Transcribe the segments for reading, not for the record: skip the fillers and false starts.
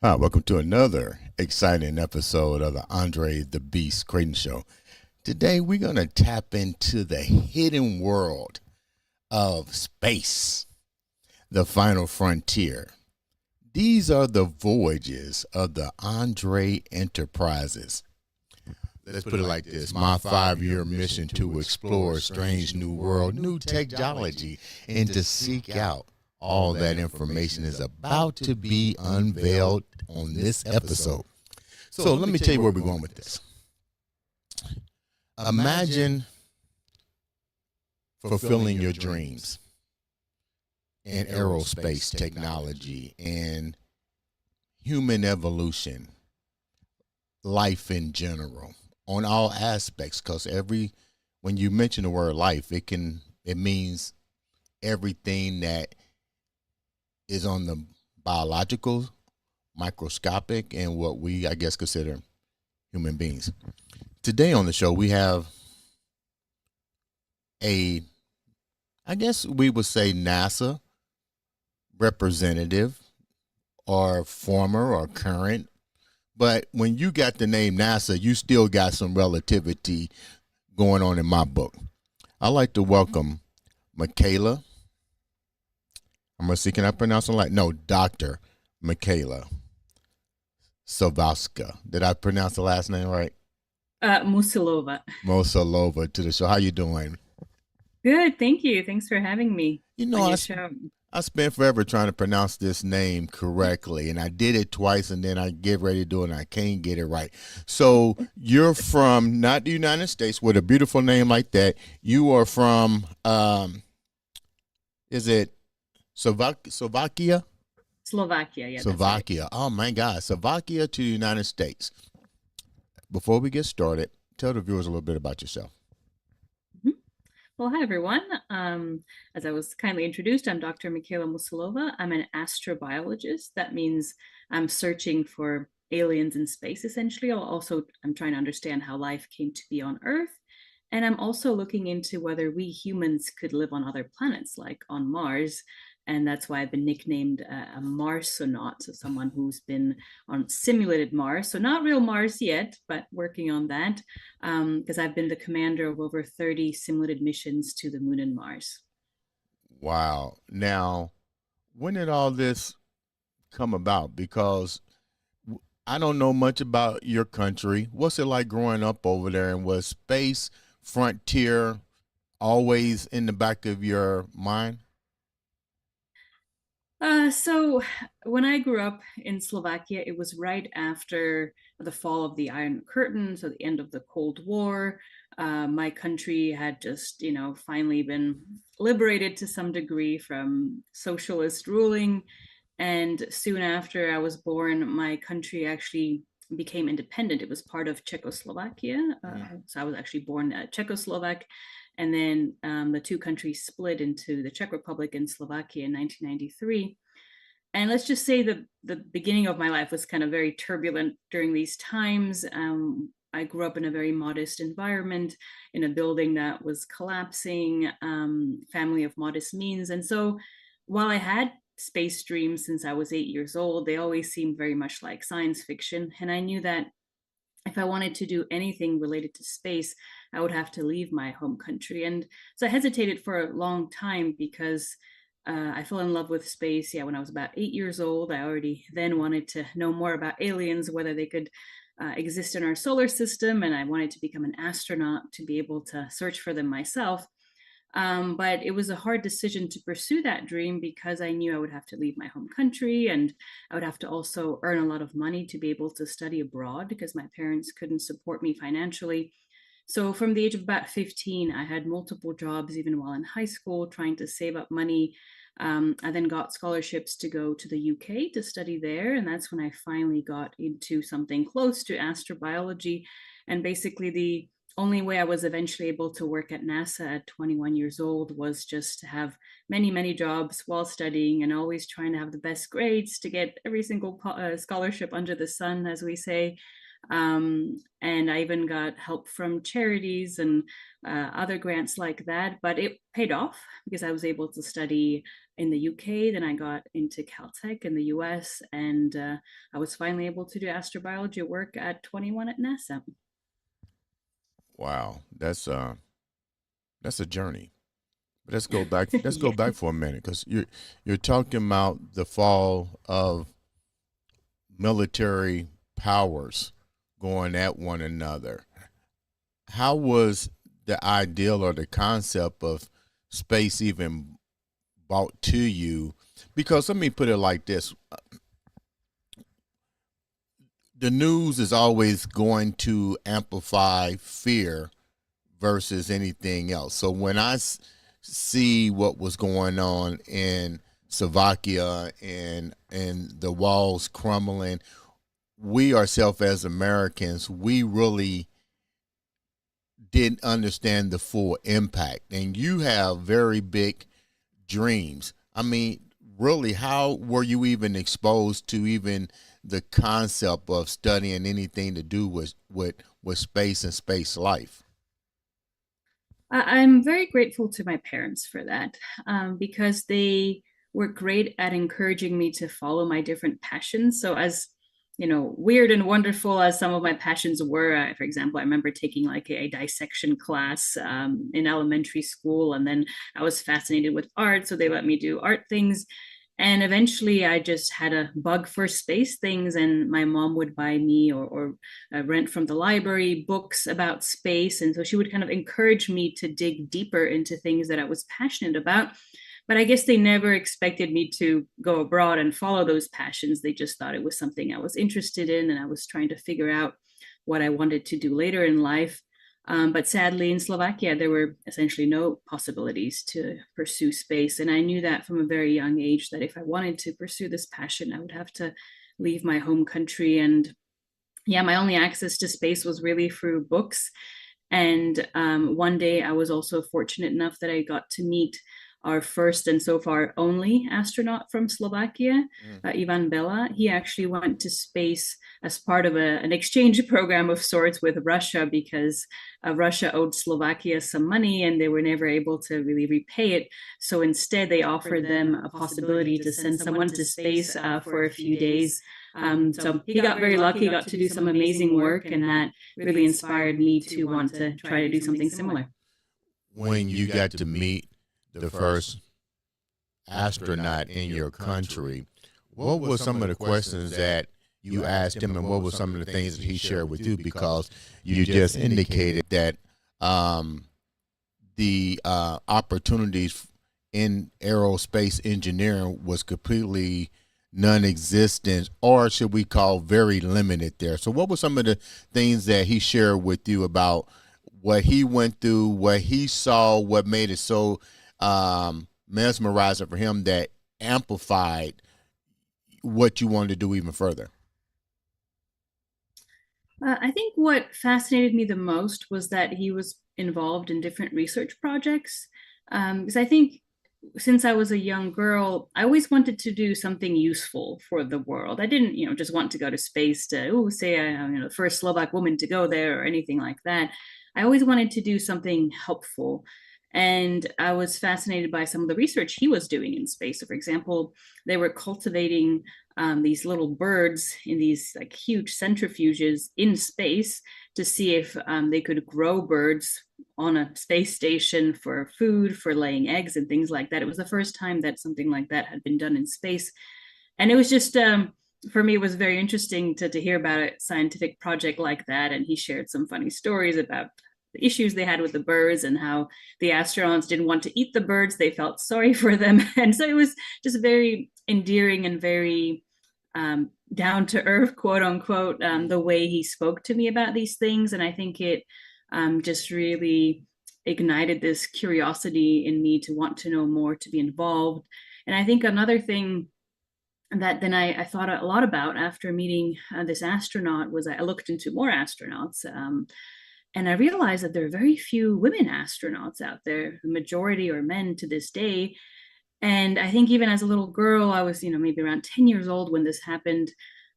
Hi, welcome to another exciting episode of the Andre The Beast Crayton Show. Today, we're going to tap into the hidden world of space, the final frontier. These are the voyages of the Andre Enterprises. Let's put it like this. My 5-year mission to explore a strange new world, new technology, and to seek out all that information is about to be unveiled on this episode. So let me tell you where we're going with this. Imagine fulfilling your dreams in aerospace technology and human evolution, life in general, on all aspects, because when you mention the word life, it means everything that is on the biological, microscopic, and what we, I guess, consider human beings. Today on the show, we have I guess we would say NASA representative, or former or current. But when you got the name NASA, you still got some relativity going on in my book. I'd like to welcome Michaela. I'm going to see, can I pronounce it like? No, Dr. Michaela Musilova. Did I pronounce the last name right? Musilova. Musilova to the show. How you doing? Good, thank you. Thanks for having me. You know, I spent forever trying to pronounce this name correctly, and I did it twice, and then I get ready to do it, and I can't get it right. So you're from not the United States with a beautiful name like that. You are from, is it Slovakia? Slovakia, yeah. Slovakia. Right. Oh my God. Slovakia to the United States. Before we get started, tell the viewers a little bit about yourself. Well, hi, everyone. As I was kindly introduced, I'm Dr. Michaela Musilova. I'm an astrobiologist. That means I'm searching for aliens in space, essentially. I'm trying to understand how life came to be on Earth. And I'm also looking into whether we humans could live on other planets, like on Mars. And that's why I've been nicknamed a Marsonaut, so someone who's been on simulated Mars. So not real Mars yet, but working on that, because I've been the commander of over 30 simulated missions to the Moon and Mars. Wow. Now, when did all this come about? Because I don't know much about your country. What's it like growing up over there? And was space frontier always in the back of your mind? So when I grew up in Slovakia, it was right after the fall of the Iron Curtain, so the end of the Cold War. My country had just, finally been liberated to some degree from socialist ruling. And soon after I was born, my country actually became independent. It was part of Czechoslovakia. So I was actually born Czechoslovak. And then the two countries split into the Czech Republic and Slovakia in 1993. And let's just say that the beginning of my life was kind of very turbulent during these times. I grew up in a very modest environment, in a building that was collapsing, family of modest means. And so while I had space dreams since I was 8 years old, they always seemed very much like science fiction. And I knew that if I wanted to do anything related to space, I would have to leave my home country. And so I hesitated for a long time because I fell in love with space. Yeah, when I was about 8 years old, I already then wanted to know more about aliens, whether they could exist in our solar system. And I wanted to become an astronaut to be able to search for them myself. But it was a hard decision to pursue that dream because I knew I would have to leave my home country, and I would have to also earn a lot of money to be able to study abroad because my parents couldn't support me financially. So from the age of about 15, I had multiple jobs, even while in high school, trying to save up money. I then got scholarships to go to the UK to study there. And that's when I finally got into something close to astrobiology. And basically the only way I was eventually able to work at NASA at 21 years old was just to have many, many jobs while studying and always trying to have the best grades to get every single scholarship under the sun, as we say. And I even got help from charities and other grants like that. But it paid off because I was able to study in the UK. Then I got into Caltech in the US, and I was finally able to do astrobiology work at 21 at NASA. Wow, that's a journey. But let's go back. Let's go Yeah. back for a minute because you're talking about the fall of military powers going at one another. How was the ideal or the concept of space even brought to you? Because let me put it like this: the news is always going to amplify fear versus anything else. So when I see what was going on in Slovakia and the walls crumbling, we ourselves as Americans, we really didn't understand the full impact. And you have very big dreams. I mean, really, how were you even exposed to even the concept of studying anything to do with space and space life? I'm very grateful to my parents for that, because they were great at encouraging me to follow my different passions. So, as weird and wonderful as some of my passions were, for example, I remember taking like a dissection class in elementary school, and then I was fascinated with art, so they let me do art things. And eventually, I just had a bug for space things, and my mom would buy me or rent from the library books about space. And so she would kind of encourage me to dig deeper into things that I was passionate about. But I guess they never expected me to go abroad and follow those passions. They just thought it was something I was interested in, and I was trying to figure out what I wanted to do later in life. But sadly, in Slovakia, there were essentially no possibilities to pursue space. And I knew that from a very young age that if I wanted to pursue this passion, I would have to leave my home country. And yeah, my only access to space was really through books. And one day I was also fortunate enough that I got to meet our first and so far only astronaut from Slovakia, Mm. Ivan Bela. He actually went to space as part of an exchange program of sorts with Russia because Russia owed Slovakia some money and they were never able to really repay it. So instead, they offered them a possibility to send someone to space for a few days. So he got very lucky, got to do some amazing work, and that really inspired me to want to try to do something similar. When you got to meet the first astronaut in your country, what were some of the questions that you asked him, and what were some of the things that he shared with you? Because you just indicated that the opportunities in aerospace engineering was completely non-existent, or should we call very limited there. So what were some of the things that he shared with you about what he went through, what he saw, what made it so mesmerizing for him that amplified what you wanted to do even further? I think what fascinated me the most was that he was involved in different research projects. Because I think since I was a young girl, I always wanted to do something useful for the world. I didn't, just want to go to space to, say I'm, the first Slovak woman to go there or anything like that. I always wanted to do something helpful. And I was fascinated by some of the research he was doing in space. So, for example, they were cultivating these little birds in these like huge centrifuges in space to see if they could grow birds on a space station for food, for laying eggs, and things like that. It was the first time that something like that had been done in space. And it was just, for me, it was very interesting to hear about a scientific project like that. And he shared some funny stories about the issues they had with the birds and how the astronauts didn't want to eat the birds. They felt sorry for them. And so it was just very endearing and very down to earth, quote unquote, the way he spoke to me about these things. And I think it just really ignited this curiosity in me to want to know more, to be involved. And I think another thing that then I thought a lot about after meeting this astronaut was I looked into more astronauts. And I realized that there are very few women astronauts out there. The majority are men to this day. And I think even as a little girl, I was, maybe around 10 years old when this happened.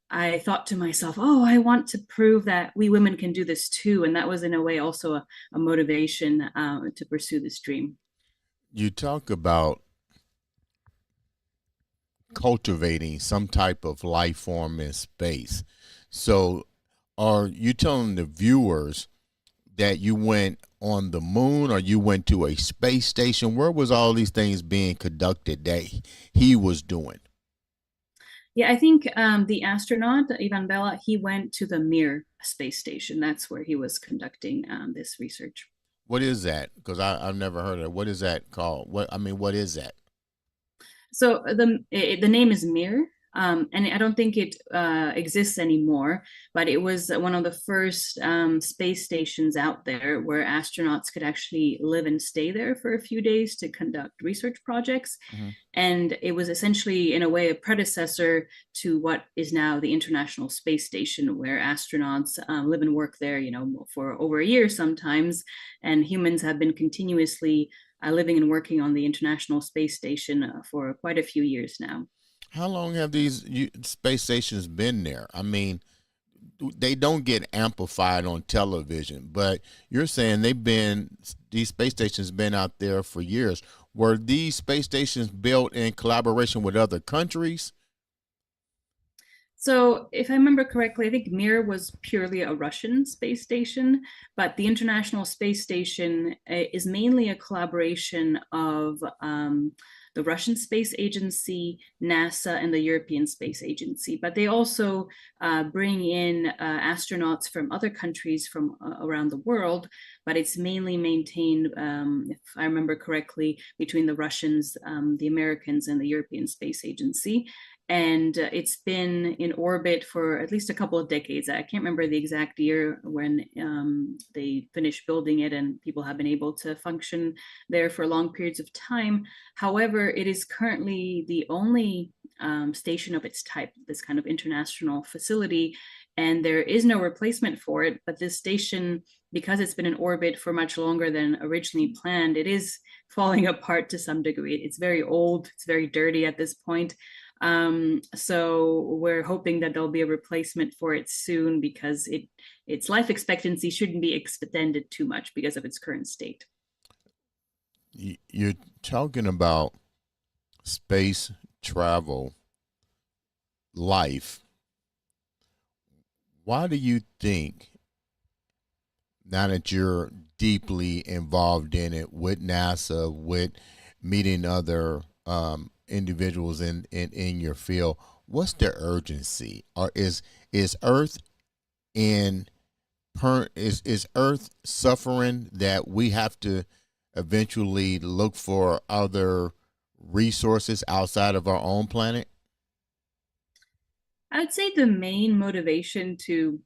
I thought to myself, oh, I want to prove that we women can do this too. And that was, in a way, also a motivation to pursue this dream. You talk about cultivating some type of life form in space. So, are you telling the viewers that you went on the moon or you went to a space station? Where was all these things being conducted that he was doing? Yeah, I think the astronaut, Ivan Bella, he went to the Mir space station. That's where he was conducting this research. What is that? Because I've never heard of it. What is that called? What is that? So the name is Mir, and I don't think it exists anymore. But it was one of the first space stations out there where astronauts could actually live and stay there for a few days to conduct research projects. Mm-hmm. And it was essentially, in a way, a predecessor to what is now the International Space Station, where astronauts live and work there, for over a year sometimes. And humans have been continuously living and working on the International Space Station for quite a few years now. How long have these space stations been there? I mean, they don't get amplified on television, but you're saying these space stations been out there for years. Were these space stations built in collaboration with other countries? So, if I remember correctly, I think Mir was purely a Russian space station, but the International Space Station is mainly a collaboration of the Russian Space Agency, NASA, and the European Space Agency. But they also bring in astronauts from other countries from around the world, but it's mainly maintained, if I remember correctly, between the Russians, the Americans, and the European Space Agency. And it's been in orbit for at least a couple of decades. I can't remember the exact year when they finished building it, and people have been able to function there for long periods of time. However, it is currently the only station of its type, this kind of international facility, and there is no replacement for it. But this station, because it's been in orbit for much longer than originally planned, it is falling apart to some degree. It's very old, it's very dirty at this point. So we're hoping that there'll be a replacement for it soon, because its life expectancy shouldn't be extended too much because of its current state. You're talking about space travel life. Why do you think, now that you're deeply involved in it with NASA, with meeting other individuals in your field, what's the urgency? Or is Earth in is Earth suffering that we have to eventually look for other resources outside of our own planet? I would say the main motivation to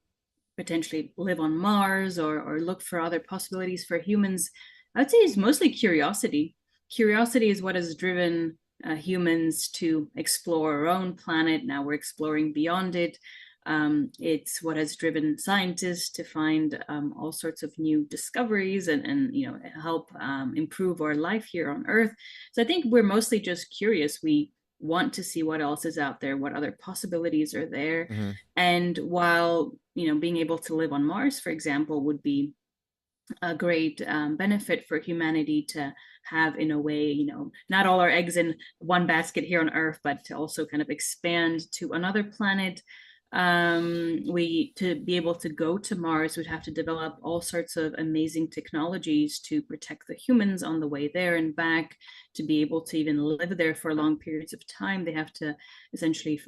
potentially live on Mars, or look for other possibilities for humans, I'd say is mostly curiosity. Curiosity is what has driven humans to explore our own planet. Now we're exploring beyond it. It's what has driven scientists to find all sorts of new discoveries, and help improve our life here on Earth. So I think we're mostly just curious. We want to see what else is out there, what other possibilities are there. Mm-hmm. And while being able to live on Mars, for example, would be a great benefit for humanity to have, in a way, not all our eggs in one basket here on Earth, but to also kind of expand to another planet. We To be able to go to Mars, would have to develop all sorts of amazing technologies to protect the humans on the way there and back. To be able to even live there for long periods of time, they have to essentially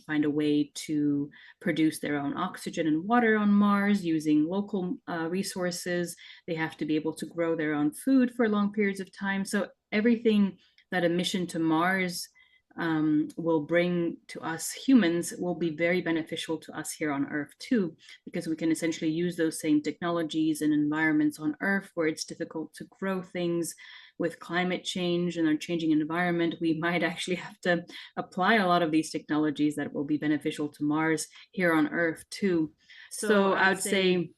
find a way to produce their own oxygen and water on Mars using local resources. They have to be able to grow their own food for long periods of time. So everything that a mission to Mars will bring to us humans will be very beneficial to us here on Earth too, because we can essentially use those same technologies and environments on Earth where it's difficult to grow things. With climate change and our changing environment, we might actually have to apply a lot of these technologies that will be beneficial to Mars here on Earth too. So I would say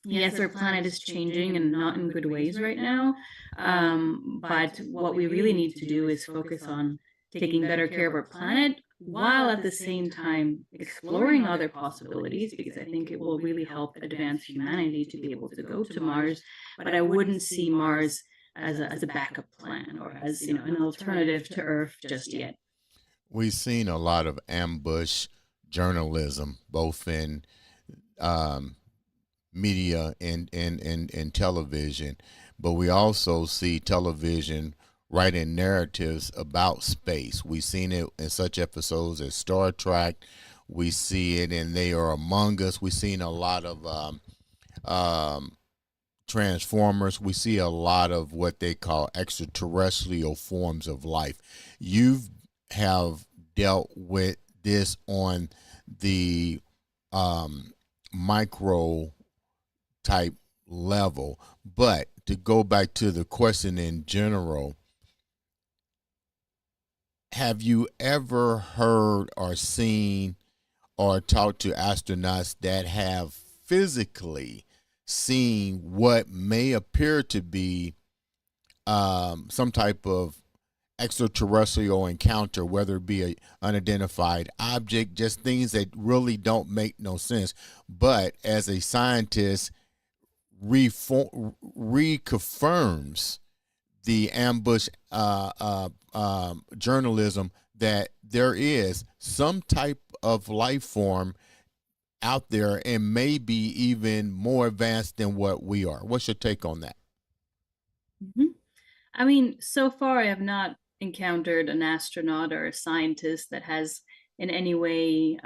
yes, our planet is changing and not in good ways right now. But what we really need to do is focus on taking better care of our planet while at the same time exploring other possibilities, because I think it will really help advance humanity to be able to go to Mars. But I wouldn't see Mars as a backup plan or as, an alternative to Earth just yet. We've seen a lot of ambush journalism, both in um, media and television, but we also see television writing narratives about space. We've seen it in such episodes as Star Trek. We see it in They Are Among Us. We've seen a lot of um, Transformers. We see a lot of what they call extraterrestrial forms of life. You have dealt with this on the micro type level. But to go back to the question in general, have you ever heard or seen or talked to astronauts that have physically seen what may appear to be some type of extraterrestrial encounter, whether it be an unidentified object, just things that really don't make no sense? But as a scientist, reconfirms the ambush journalism that there is some type of life form out there and maybe even more advanced than what we are. What's your take on that? Mm-hmm. I mean, so far I have not encountered an astronaut or a scientist that has in any way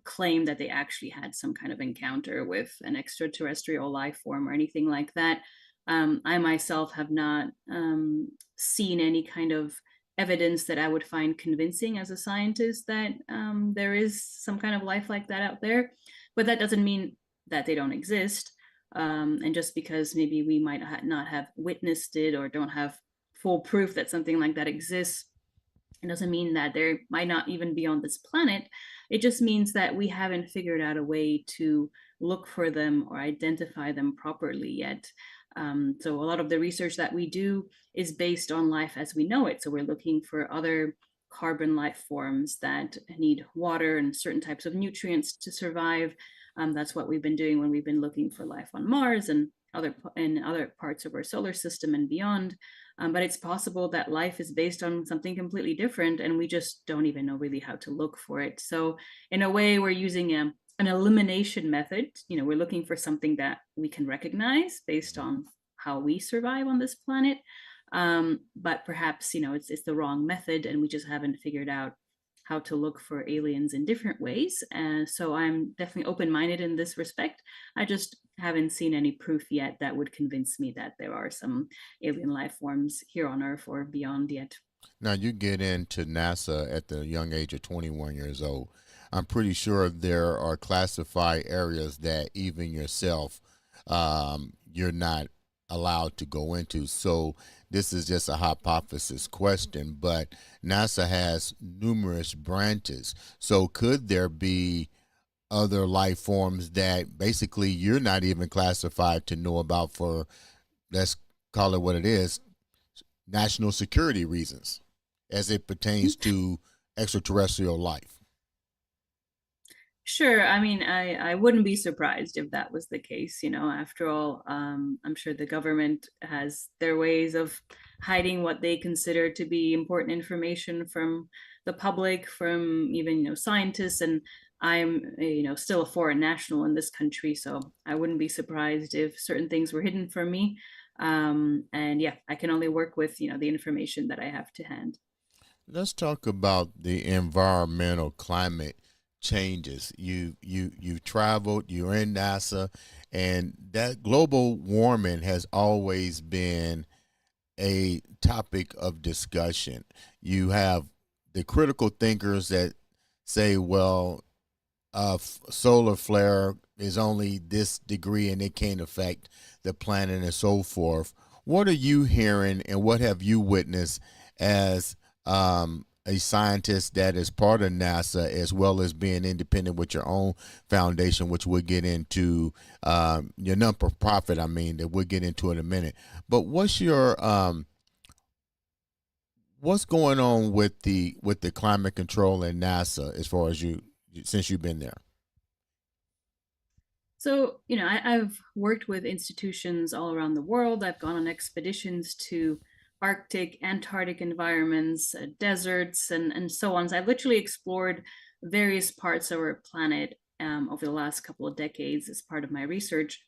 claimed that they actually had some kind of encounter with an extraterrestrial life form or anything like that. I myself have not seen any kind of evidence that I would find convincing as a scientist that there is some kind of life like that out there. But that doesn't mean that they don't exist. And just because maybe we might not have witnessed it or don't have full proof that something like that exists, it doesn't mean that there might not even be on this planet. It just means that we haven't figured out a way to look for them or identify them properly yet. So a lot of the research that we do is based on life as we know it. So we're looking for other carbon life forms that need water and certain types of nutrients to survive. That's what we've been doing when we've been looking for life on Mars and other parts of our solar system and beyond. But it's possible that life is based on something completely different, and we just don't even know really how to look for it. So, in a way, we're using an elimination method. We're looking for something that we can recognize based on how we survive on this planet. But perhaps it's the wrong method, and we just haven't figured out how to look for aliens in different ways. And so I'm definitely open-minded in this respect. I just haven't seen any proof yet that would convince me that there are some alien life forms here on Earth or beyond yet. Now, you get into NASA at the young age of 21 years old. I'm pretty sure there are classified areas that even yourself, you're not allowed to go into. So this is just a hypothesis question, but NASA has numerous branches. So could there be other life forms that basically you're not even classified to know about for, let's call it what it is, national security reasons as it pertains to extraterrestrial life? Sure. I mean, I wouldn't be surprised if that was the case. After all, I'm sure the government has their ways of hiding what they consider to be important information from the public, from even, scientists. And I'm, still a foreign national in this country. So I wouldn't be surprised if certain things were hidden from me. And yeah, I can only work with, the information that I have to hand. Let's talk about the environmental climate changes. You've traveled, you're in NASA, and that global warming has always been a topic of discussion. You have the critical thinkers that say, well, solar flare is only this degree and it can't affect the planet and so forth. What are you hearing and what have you witnessed as a scientist that is part of NASA, as well as being independent with your own foundation, which we'll get into, your non-profit. I mean, that we'll get into in a minute. But what's going on with the climate control in NASA as far as since you've been there? So, I've worked with institutions all around the world. I've gone on expeditions to Arctic, Antarctic environments, deserts, and so on. So I've literally explored various parts of our planet over the last couple of decades as part of my research.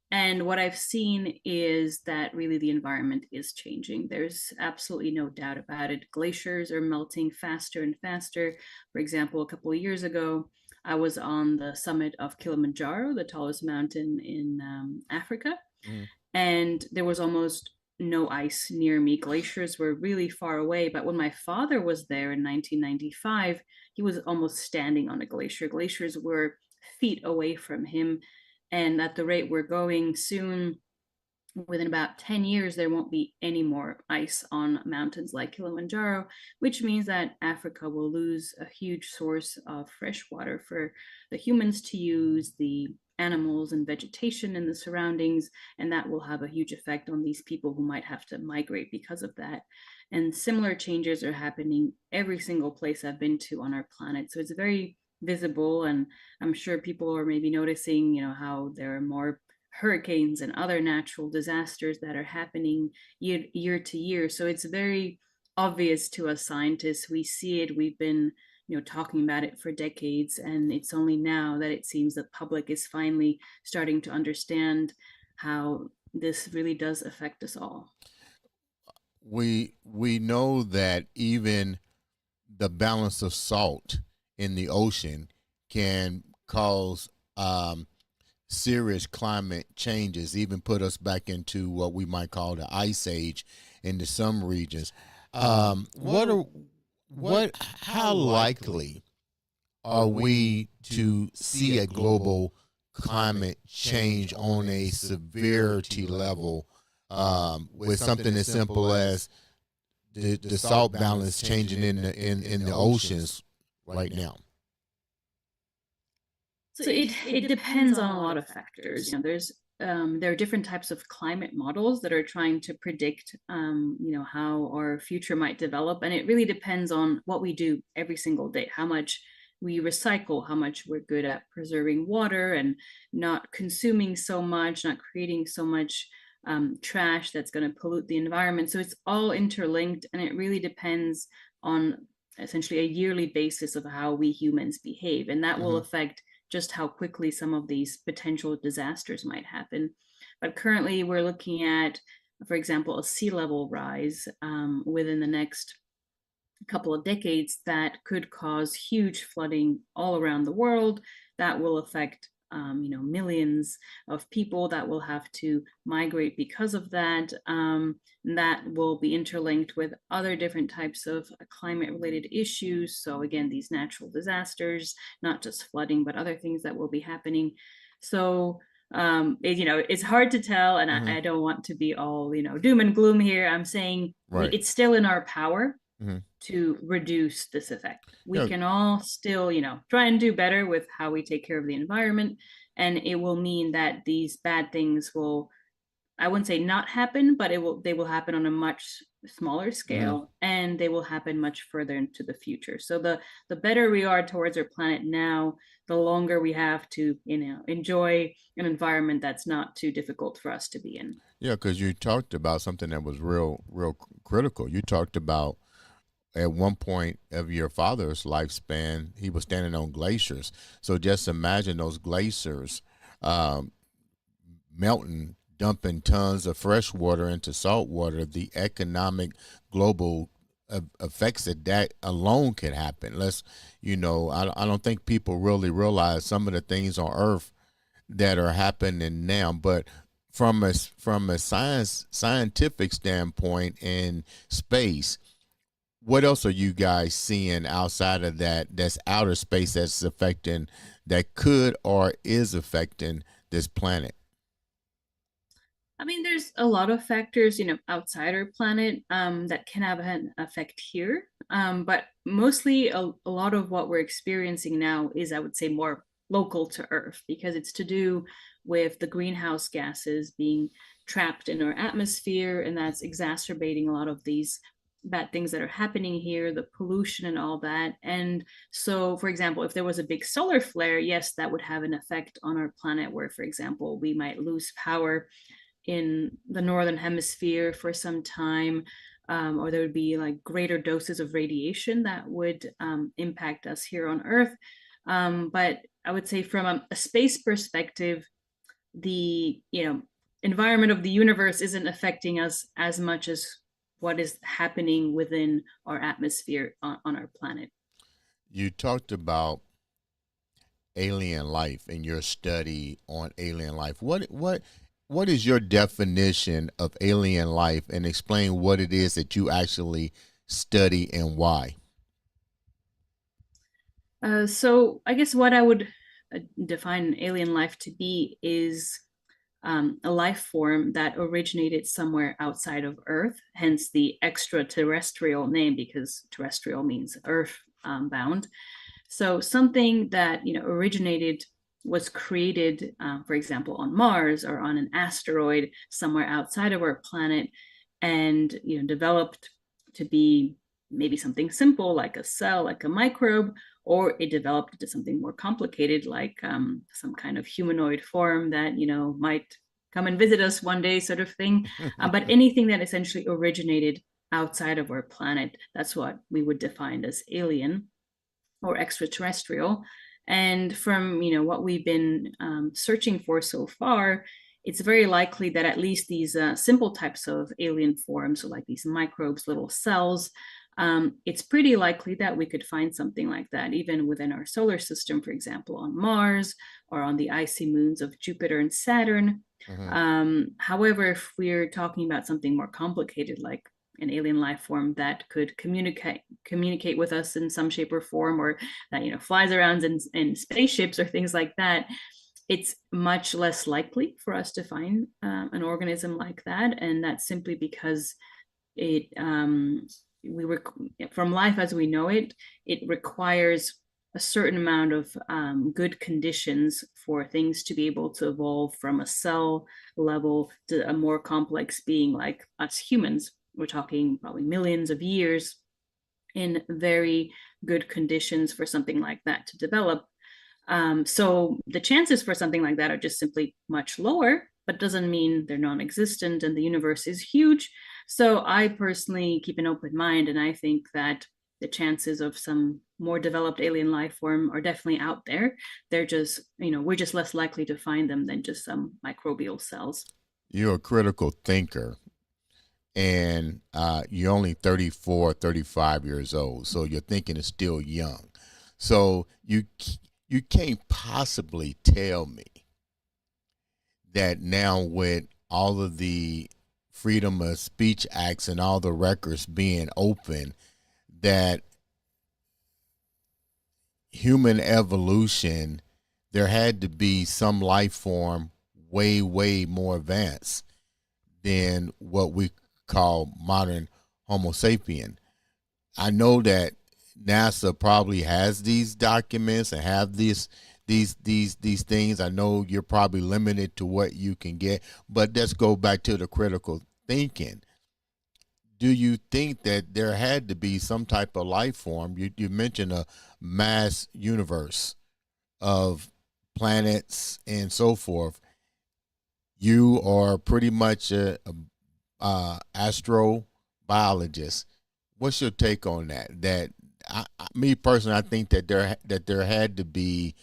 And what I've seen is that really the environment is changing. There's absolutely no doubt about it. Glaciers are melting faster and faster. For example, a couple of years ago, I was on the summit of Kilimanjaro, the tallest mountain in Africa, Mm. and there was almost no ice near me. Glaciers were really far away. But when my father was there in 1995, he was almost standing on a glacier. Glaciers were feet away from him. And at the rate we're going, soon, within about 10 years, there won't be any more ice on mountains like Kilimanjaro, which means that Africa will lose a huge source of fresh water for the humans to use, the animals and vegetation in the surroundings, and that will have a huge effect on these people who might have to migrate because of that. And similar changes are happening every single place I've been to on our planet. So it's very visible, and I'm sure people are maybe noticing, how there are more hurricanes and other natural disasters that are happening year to year. So it's very obvious to us scientists. We see it. We've been, talking about it for decades, and it's only now that it seems the public is finally starting to understand how this really does affect us all. We know that even the balance of salt in the ocean can cause serious climate changes, even put us back into what we might call the ice age into some regions. What are what how likely are we to see a global climate change on a severity level, with something as simple as the salt balance changing in the oceans right now? So it depends on a lot of factors. There are different types of climate models that are trying to predict, how our future might develop, and it really depends on what we do every single day, how much we recycle, how much we're good at preserving water and not consuming so much, not creating so much trash that's going to pollute the environment. So it's all interlinked, and it really depends on essentially a yearly basis of how we humans behave, and that will Mm-hmm. affect just how quickly some of these potential disasters might happen. But currently, we're looking at, for example, a sea level rise within the next couple of decades that could cause huge flooding all around the world. That will affect millions of people that will have to migrate because of that. That will be interlinked with other different types of climate related issues. So again, these natural disasters, not just flooding, but other things that will be happening. So it's hard to tell, and Mm-hmm. I don't want to be all doom and gloom here. I'm saying Right. it's still in our power Mm-hmm. to reduce this effect. We Yeah. can all still, try and do better with how we take care of the environment. And it will mean that these bad things will, I wouldn't say not happen, but they will happen on a much smaller Mm-hmm. scale, and they will happen much further into the future. So the better we are towards our planet now, the longer we have to, enjoy an environment that's not too difficult for us to be in. Yeah, because you talked about something that was real critical. You talked about at one point of your father's lifespan, he was standing on glaciers. So just imagine those glaciers um, melting, dumping tons of fresh water into salt water, the economic global effects that alone could happen. I don't think people really realize some of the things on Earth that are happening now, but from a scientific standpoint in space, what else are you guys seeing outside of that's outer space that could or is affecting this planet? I mean, there's a lot of factors, outside our planet that can have an effect here. But mostly a lot of what we're experiencing now is, I would say, more local to Earth because it's to do with the greenhouse gases being trapped in our atmosphere, and that's exacerbating a lot of these bad things that are happening here, the pollution and all that. And so, for example, if there was a big solar flare, yes, that would have an effect on our planet, where, for example, we might lose power in the northern hemisphere for some time, or there would be like greater doses of radiation that would impact us here on Earth. But I would say from a space perspective, the environment of the universe isn't affecting us as much as what is happening within our atmosphere on our planet. You talked about alien life in your study on alien life. What is your definition of alien life, and explain what it is that you actually study and why? So I guess what I would define alien life to be is a life form that originated somewhere outside of Earth, hence the extraterrestrial name, because terrestrial means Earth bound. So something that originated, was created, for example, on Mars or on an asteroid somewhere outside of our planet, and developed to be maybe something simple like a cell, like a microbe, or it developed into something more complicated like some kind of humanoid form that might come and visit us one day, sort of thing. But anything that essentially originated outside of our planet, that's what we would define as alien or extraterrestrial. And from what we've been searching for so far, it's very likely that at least these simple types of alien forms, so like these microbes, little cells, it's pretty likely that we could find something like that even within our solar system, for example, on Mars or on the icy moons of Jupiter and Saturn. Mm-hmm. However, if we're talking about something more complicated, like an alien life form that could communicate with us in some shape or form, or that flies around in spaceships or things like that, it's much less likely for us to find an organism like that. And that's simply because it we were from life as we know it, it requires a certain amount of good conditions for things to be able to evolve from a cell level to a more complex being like us humans. We're talking probably millions of years in very good conditions for something like that to develop. So the chances for something like that are just simply much lower, but doesn't mean they're non-existent, and the universe is huge. So I personally keep an open mind, and I think that the chances of some more developed alien life form are definitely out there. They're just, we're just less likely to find them than just some microbial cells. You're a critical thinker, and you're only 34, 35 years old, so your thinking is still young. So you can't possibly tell me that now, with all of the freedom of speech acts and all the records being open, that human evolution, there had to be some life form way, way more advanced than what we call modern Homo sapien. I know that NASA probably has these documents and have these things. I know you're probably limited to what you can get, but let's go back to the critical thinking. Do you think that there had to be some type of life form? You mentioned a mass universe of planets and so forth. You are pretty much a astrobiologist. What's your take on that? Me personally, I think that there had to be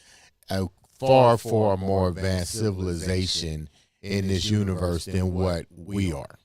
a far more advanced civilization in this universe than what we are.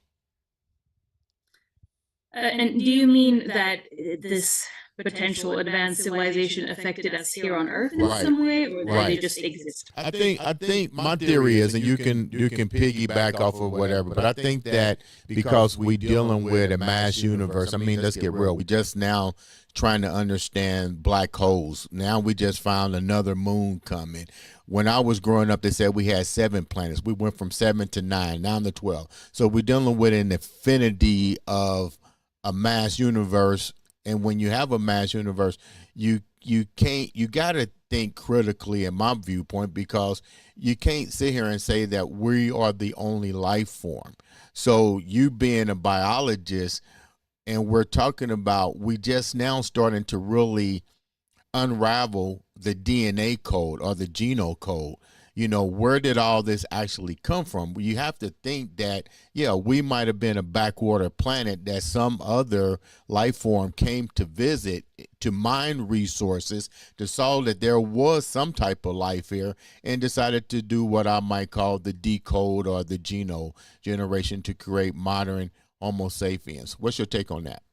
And do you mean that this potential advanced civilization affected us here on Earth in some way, or that they just exist? I think my theory is, and you can piggyback off of whatever, but I think that because we dealing with a mass universe, I mean, let's get real. We just now trying to understand black holes. Now we just found another moon coming. When I was growing up, they said we had 7 planets. We went from 7 to 9, now to 12. So we're dealing with an infinity of a mass universe And when you have a mass universe, you got to think critically in my viewpoint, because you can't sit here and say that we are the only life form. So you being a biologist, and we're talking about, we just now starting to really unravel the DNA code or the genome code. Where did all this actually come from? You have to think that, yeah, we might have been a backwater planet that some other life form came to visit to mine resources, to saw that there was some type of life here, and decided to do what I might call the decode or the genome generation to create modern Homo sapiens. What's your take on that?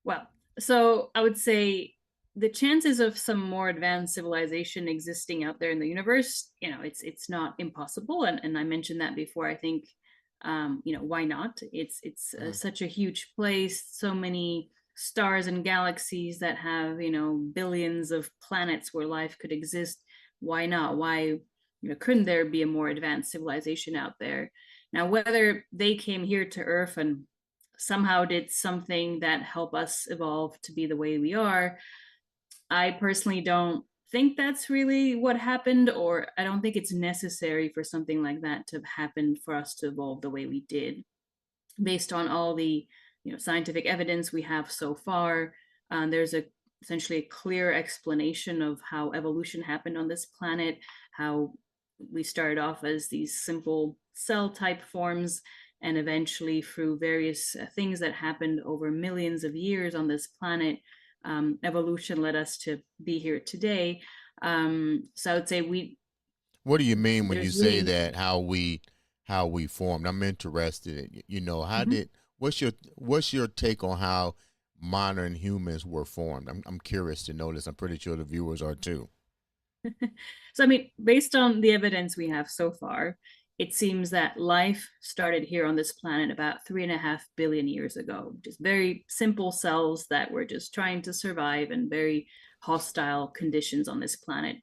Well, so I would say the chances of some more advanced civilization existing out there in the universe, it's not impossible. And I mentioned that before. I think, why not? It's Mhm. such a huge place, so many stars and galaxies that have, billions of planets where life could exist. Why not? Why, couldn't there be a more advanced civilization out there? Now, whether they came here to Earth and somehow did something that helped us evolve to be the way we are, I personally don't think that's really what happened, or I don't think it's necessary for something like that to have happened for us to evolve the way we did. Based on all the scientific evidence we have so far, there's essentially a clear explanation of how evolution happened on this planet, how we started off as these simple cell type forms, and eventually through various things that happened over millions of years on this planet, evolution led us to be here today. So I would say What do you mean when you there's say really. that, how we formed? I'm interested in, how Mhm. did what's your take on how modern humans were formed? I'm curious to know this. I'm pretty sure the viewers are too. So, I mean, based on the evidence we have so far, it seems that life started here on this planet about 3.5 billion years ago. Just very simple cells that were just trying to survive in very hostile conditions on this planet.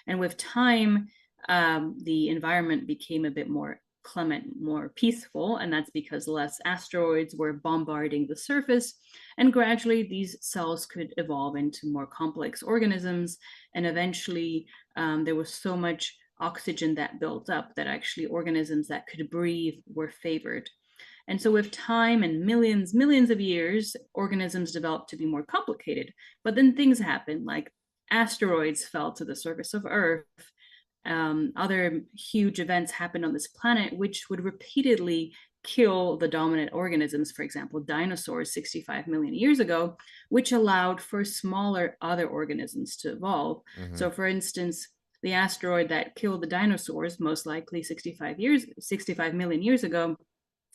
And with time, the environment became a bit more clement, more peaceful, and that's because less asteroids were bombarding the surface. And gradually, these cells could evolve into more complex organisms, and eventually there was so much oxygen that built up that actually organisms that could breathe were favored. And so, with time and millions of years, organisms developed to be more complicated. But then things happened, like asteroids fell to the surface of Earth. Other huge events happened on this planet, which would repeatedly kill the dominant organisms, for example, dinosaurs 65 million years ago, which allowed for smaller other organisms to evolve. Hmm. So, for instance, the asteroid that killed the dinosaurs, most likely 65 million years ago,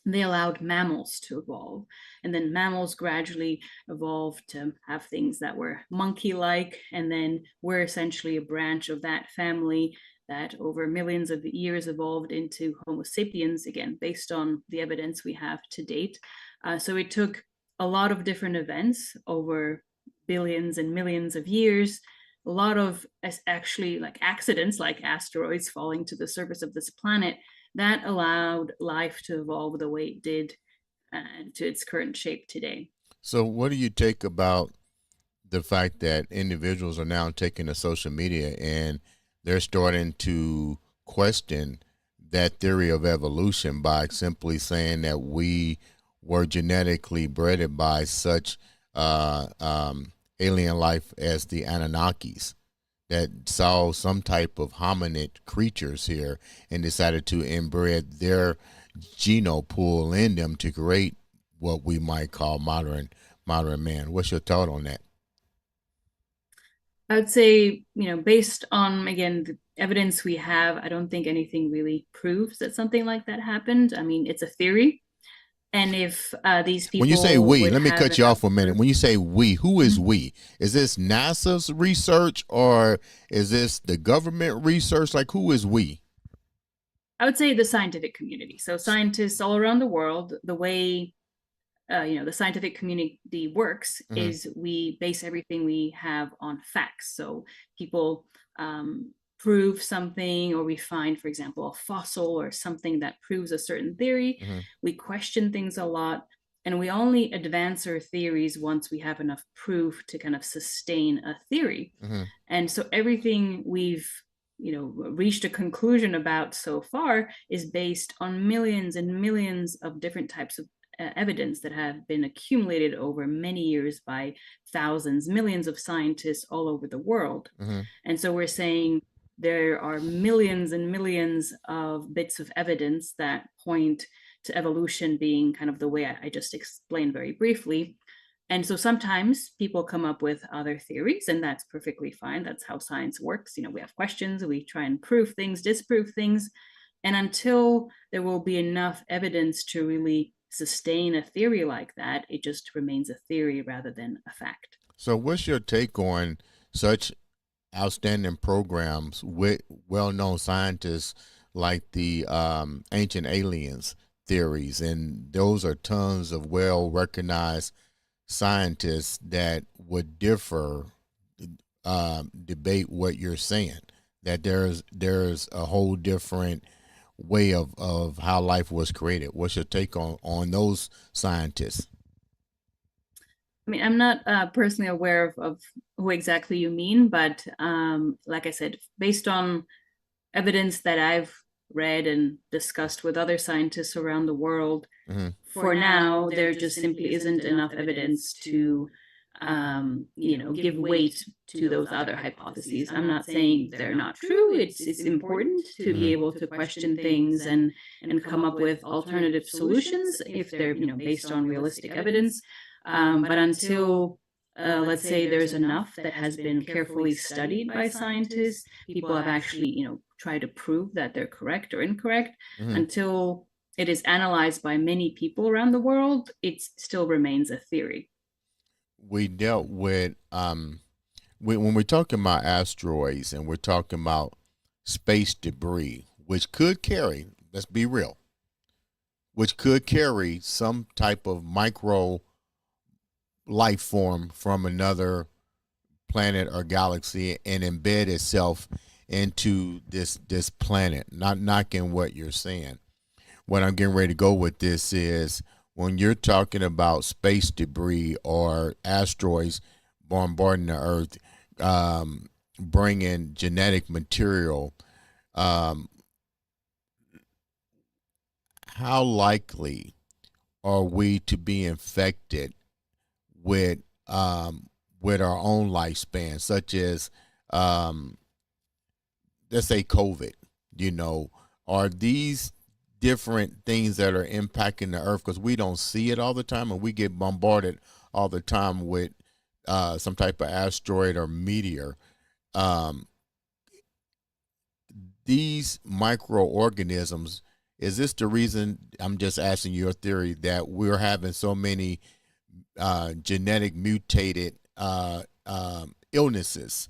they allowed mammals to evolve. And then mammals gradually evolved to have things that were monkey like. And then we're essentially a branch of that family that over millions of years evolved into Homo sapiens, again, based on the evidence we have to date. So it took a lot of different events over billions and millions of years. A lot of actually like accidents, like asteroids falling to the surface of this planet, that allowed life to evolve the way it did to its current shape today. So, what do you take about the fact that individuals are now taking to social media and they're starting to question that theory of evolution by simply saying that we were genetically bred by such alien life as the Anunnakis, that saw some type of hominid creatures here and decided to inbred their genome pool in them to create what we might call modern man. What's your thought on that? I would say, based on, again, the evidence we have, I don't think anything really proves that something like that happened. I mean, it's a theory. And if these When you say people we, would let me have cut you enough off for a minute. proof. When you say we, who is Mhm. we? Is this NASA's research or is this the government research? Like, who is we? I would say the scientific community. So scientists all around the world, the way the scientific community works Mm-hmm, is we base everything we have on facts. So people prove something, or we find, for example, a fossil or something that proves a certain theory. mm-hmm. We question things a lot, And we only advance our theories once we have enough proof to kind of sustain a theory. Hmm. And so everything we've reached a conclusion about so far is based on millions and millions of different types of evidence that have been accumulated over many years by thousands, millions of scientists all over the world. Hmm. And so we're saying there are millions and millions of bits of evidence that point to evolution being kind of the way I just explained very briefly. And so sometimes people come up with other theories, and that's perfectly fine. That's how science works. We have questions, we try and prove things, disprove things. And until there will be enough evidence to really sustain a theory like that, it just remains a theory rather than a fact. So, what's your take on such outstanding programs with well-known scientists like the ancient aliens theories, and those are tons of well-recognized scientists that would debate what you're saying, that there's a whole different way of how life was created. What's your take on those scientists? I mean, I'm not personally aware of who exactly you mean, but like I said, based on evidence that I've read and discussed with other scientists around the world, Hmm. for now, there just simply isn't enough evidence to, give weight to those other hypotheses. I'm not saying they're not true. It's important to be able to question things and come up with alternative solutions if they're based on realistic evidence. But until let's say there's enough that has been carefully studied by scientists, people have actually tried to prove that they're correct or incorrect. Hmm. Until it is analyzed by many people around the world, it still remains a theory. We dealt with when we're talking about asteroids and we're talking about space debris, which could carry, let's be real, which could carry some type of micro life form from another planet or galaxy and embed itself into this planet. Not knocking what you're saying. What I'm getting ready to go with this is when you're talking about space debris or asteroids bombarding the Earth, bringing genetic material, um, how likely are we to be infected with with our own lifespan, such as um, let's say COVID? You know, are these different things that are impacting the earth because we don't see it all the time and we get bombarded all the time with some type of asteroid or meteor? Um, these microorganisms, is this the reason, I'm just asking your theory, that we're having so many genetic mutated illnesses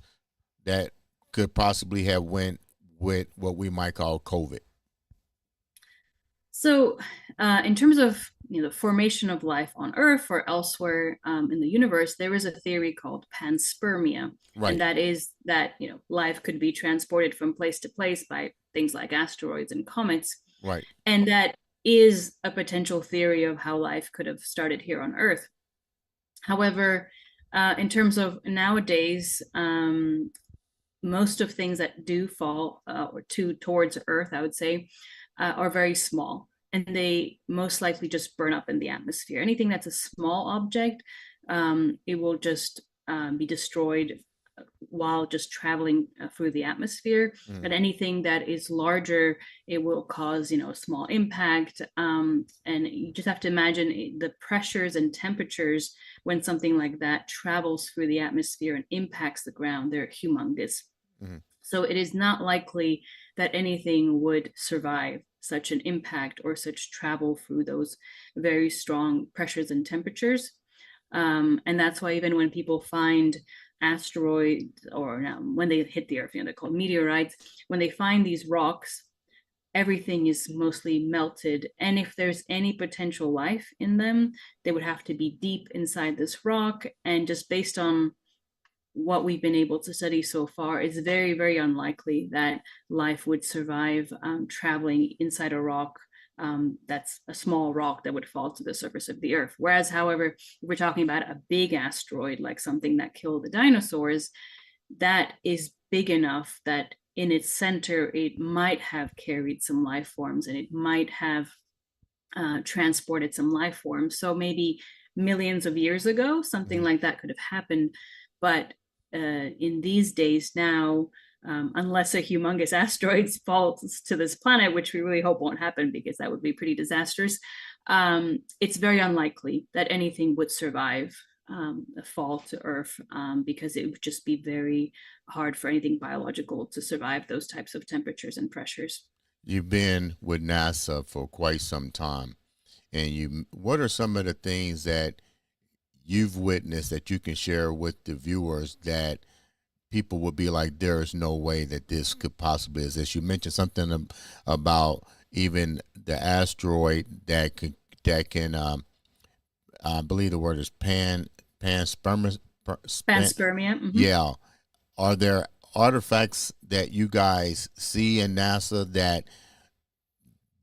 that could possibly have went with what we might call COVID? So, in terms of the formation of life on Earth or elsewhere in the universe, there is a theory called panspermia, and Right. that is that life could be transported from place to place by things like asteroids and comets, Right. and that is a potential theory of how life could have started here on Earth. However, in terms of nowadays, most of things that do fall or towards Earth, I would say, are very small, and they most likely just burn up in the atmosphere. Anything that's a small object, it will just be destroyed while just traveling through the atmosphere. Mm. But anything that is larger, it will cause a small impact. And you just have to imagine the pressures and temperatures when something like that travels through the atmosphere and impacts the ground. They're humongous. Mm. So it is not likely that anything would survive such an impact or such travel through those very strong pressures and temperatures. And that's why even when people find asteroids or when they hit the Earth, they're called meteorites, when they find these rocks, everything is mostly melted. And if there's any potential life in them, they would have to be deep inside this rock. And just based on what we've been able to study so far, it's very, very unlikely that life would survive traveling inside a rock that's a small rock that would fall to the surface of the Earth. Whereas, however, if we're talking about a big asteroid, like something that killed the dinosaurs, that is big enough that in its center it might have carried some life forms and it might have transported some life forms. So maybe millions of years ago, something like that could have happened. But in these days now, unless a humongous asteroid falls to this planet, which we really hope won't happen because that would be pretty disastrous, it's very unlikely that anything would survive a fall to Earth because it would just be very hard for anything biological to survive those types of temperatures and pressures. You've been with NASA for quite some time, and what are some of the things that you've witnessed that you can share with the viewers that people would be like, there's no way that this could possibly exist? You mentioned something about even the asteroid that can I believe the word is panspermia. Panspermia. Yeah. Are there artifacts that you guys see in NASA that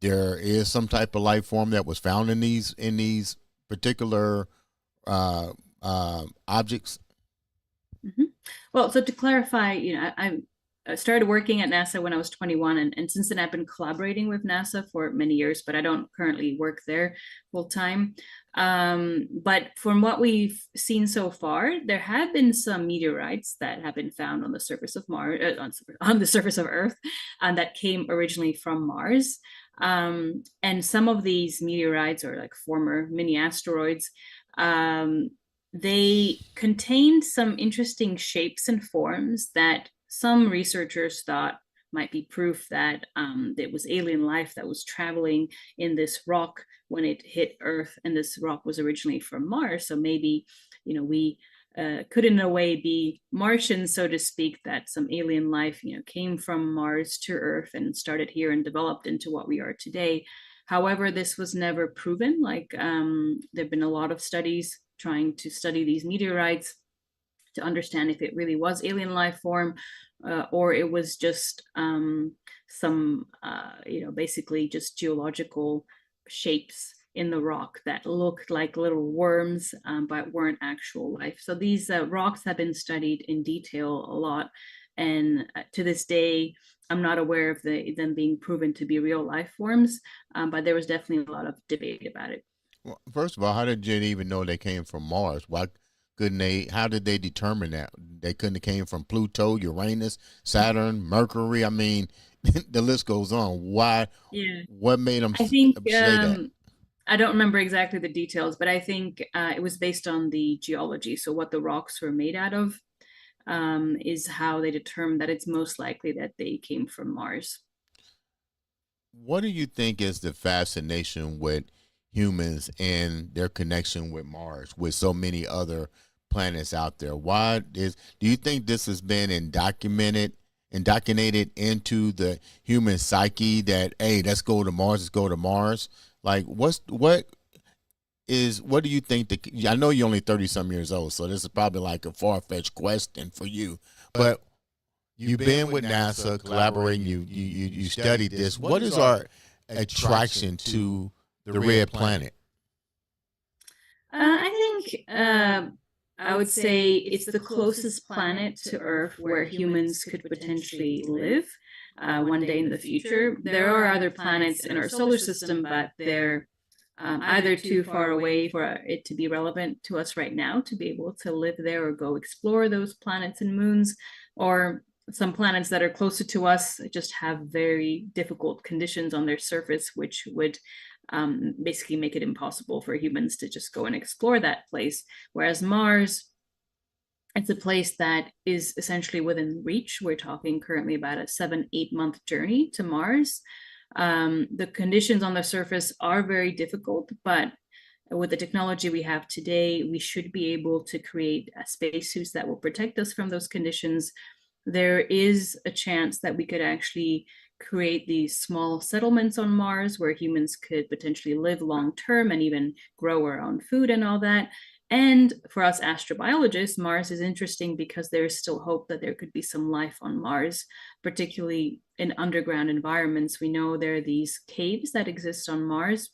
there is some type of life form that was found in these particular objects? Mm-hmm. Well, so to clarify, I started working at NASA when I was 21, and since then I've been collaborating with NASA for many years, but I don't currently work there full time. But from what we've seen so far, there have been some meteorites that have been found on the surface of Mars, on the surface of Earth, and that came originally from Mars. And some of these meteorites, or like former mini asteroids, um, they contained some interesting shapes and forms that some researchers thought might be proof that it was alien life that was traveling in this rock when it hit Earth, and this rock was originally from Mars. So maybe, we could in a way be Martians, so to speak, that some alien life, came from Mars to Earth and started here and developed into what we are today. However, this was never proven. Like there've been a lot of studies trying to study these meteorites to understand if it really was alien life form or it was just some, basically just geological shapes in the rock that looked like little worms, but weren't actual life. So these rocks have been studied in detail a lot. And to this day, I'm not aware of them being proven to be real life forms, but there was definitely a lot of debate about it. Well, first of all, how did you even know they came from Mars? Why couldn't they? How did they determine that they couldn't have came from Pluto, Uranus, Saturn, Mercury? I mean, the list goes on. Why? Yeah, What made them I think say that? I don't remember exactly the details, but I think it was based on the geology. So what the rocks were made out of is how they determined that it's most likely that they came from Mars. What do you think is the fascination with humans and their connection with Mars, with so many other planets out there? Do you think this has been indoctrinated into the human psyche that, hey, let's go to Mars? Like, what do you think I know you're only 30 some years old, so this is probably like a far fetched question for you, but you've been with NASA collaborating. You studied this. What is our attraction to the red planet? I think I would say it's the closest planet to Earth where humans could potentially live one day in the future. There are other planets in our solar system, but they're either too far away for it to be relevant to us right now to be able to live there or go explore those planets and moons, or some planets that are closer to us just have very difficult conditions on their surface, which would basically make it impossible for humans to just go and explore that place. Whereas Mars, it's a place that is essentially within reach. We're talking currently about a 7-8 month journey to Mars. The conditions on the surface are very difficult, but with the technology we have today, we should be able to create spacesuits that will protect us from those conditions. There is a chance that we could actually create these small settlements on Mars where humans could potentially live long term and even grow our own food and all that. And for us astrobiologists, Mars is interesting because there is still hope that there could be some life on Mars, particularly in underground environments. We know there are these caves that exist on Mars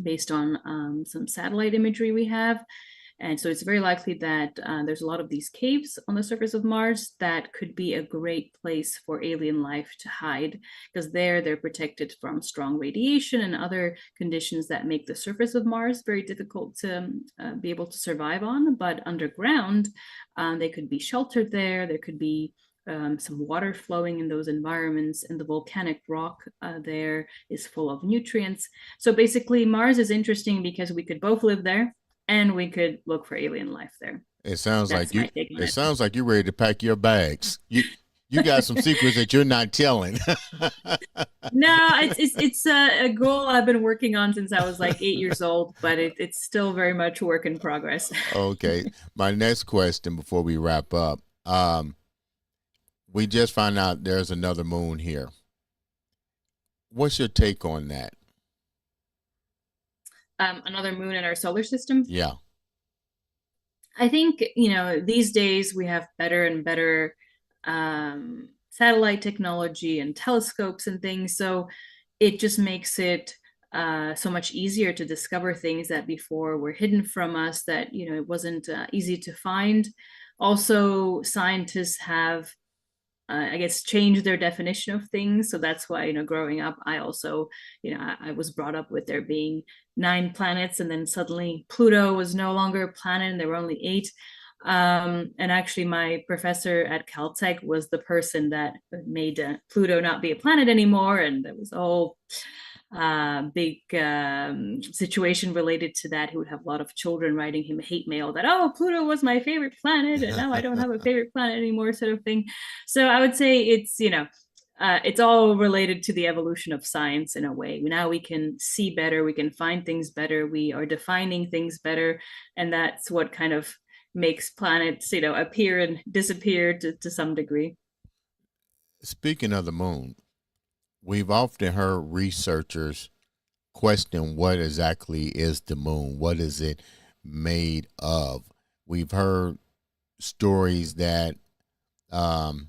based on some satellite imagery we have. And so it's very likely that there's a lot of these caves on the surface of Mars that could be a great place for alien life to hide, because there they're protected from strong radiation and other conditions that make the surface of Mars very difficult to be able to survive on. But underground, they could be sheltered there. There could be some water flowing in those environments, and the volcanic rock there is full of nutrients. So basically, Mars is interesting because we could both live there and we could look for alien life there. It sounds like That's you. my take on It it. sounds like you're ready to pack your bags. You got some secrets that you're not telling. No, it's a goal I've been working on since I was like 8 years old, but it's still very much a work in progress. Okay. My next question before we wrap up. We just found out there's another moon here. What's your take on that? Another moon in our solar system. Yeah. I think, these days we have better and better satellite technology and telescopes and things. So it just makes it so much easier to discover things that before were hidden from us, that, it wasn't easy to find. Also, scientists have I guess change their definition of things. So that's why, growing up, I also, I was brought up with there being 9 planets, and then suddenly Pluto was no longer a planet and there were only 8. And actually, my professor at Caltech was the person that made Pluto not be a planet anymore, and there was a whole big situation related to that. He would have a lot of children writing him hate mail that, oh, Pluto was my favorite planet and now I don't have a favorite planet anymore, sort of thing. So I would say it's all related to the evolution of science in a way. Now we can see better, we can find things better, we are defining things better, and that's what kind of makes planets, appear and disappear to some degree. Speaking of the moon, we've often heard researchers question what exactly is the moon? What is it made of? We've heard stories um,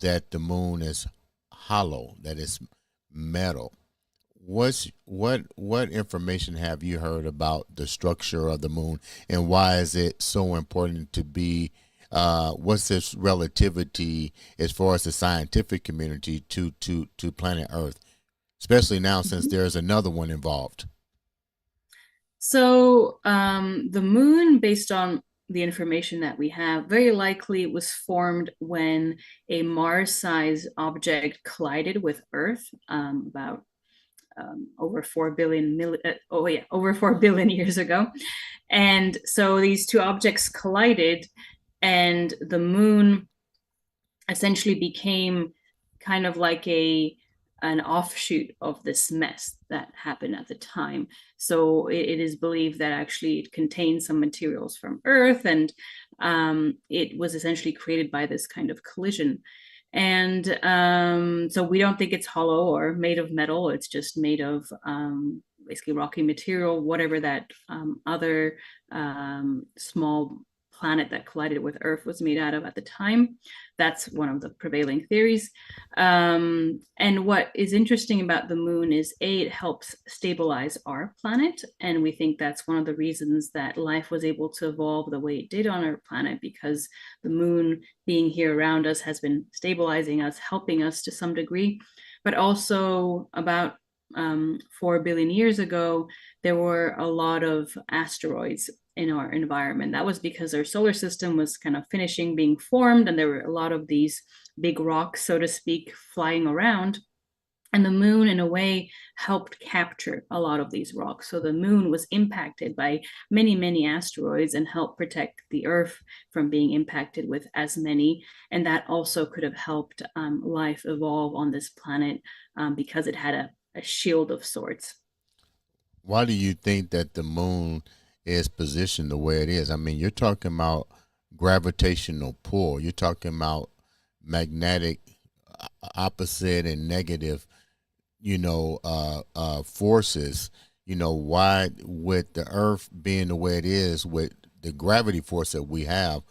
that the moon is hollow, that it's metal. What information have you heard about the structure of the moon, and why is it so important to be? What's its relativity as far as the scientific community to planet Earth, especially now since Mhm. there's another one involved? So the moon, based on the information that we have, very likely was formed when a Mars-sized object collided with Earth about over 4 billion years ago. And so these two objects collided, and the moon essentially became kind of like an offshoot of this mess that happened at the time. So it is believed that actually it contains some materials from Earth, and it was essentially created by this kind of collision. And so we don't think it's hollow or made of metal. It's just made of basically rocky material, whatever that other small planet that collided with Earth was made out of at the time. That's one of the prevailing theories. And what is interesting about the moon is, it helps stabilize our planet. And we think that's one of the reasons that life was able to evolve the way it did on our planet, because the moon being here around us has been stabilizing us, helping us to some degree. But also, about 4 billion years ago, there were a lot of asteroids in our environment. That was because our solar system was kind of finishing being formed, and there were a lot of these big rocks, so to speak, flying around. And the moon, in a way, helped capture a lot of these rocks. So the moon was impacted by many, many asteroids and helped protect the Earth from being impacted with as many. And that also could have helped life evolve on this planet, because it had a shield of sorts. Why do you think that the moon is positioned the way it is? I mean, you're talking about gravitational pull. You're talking about magnetic opposite and negative, forces. why, with the Earth being the way it is, with the gravity force that we have,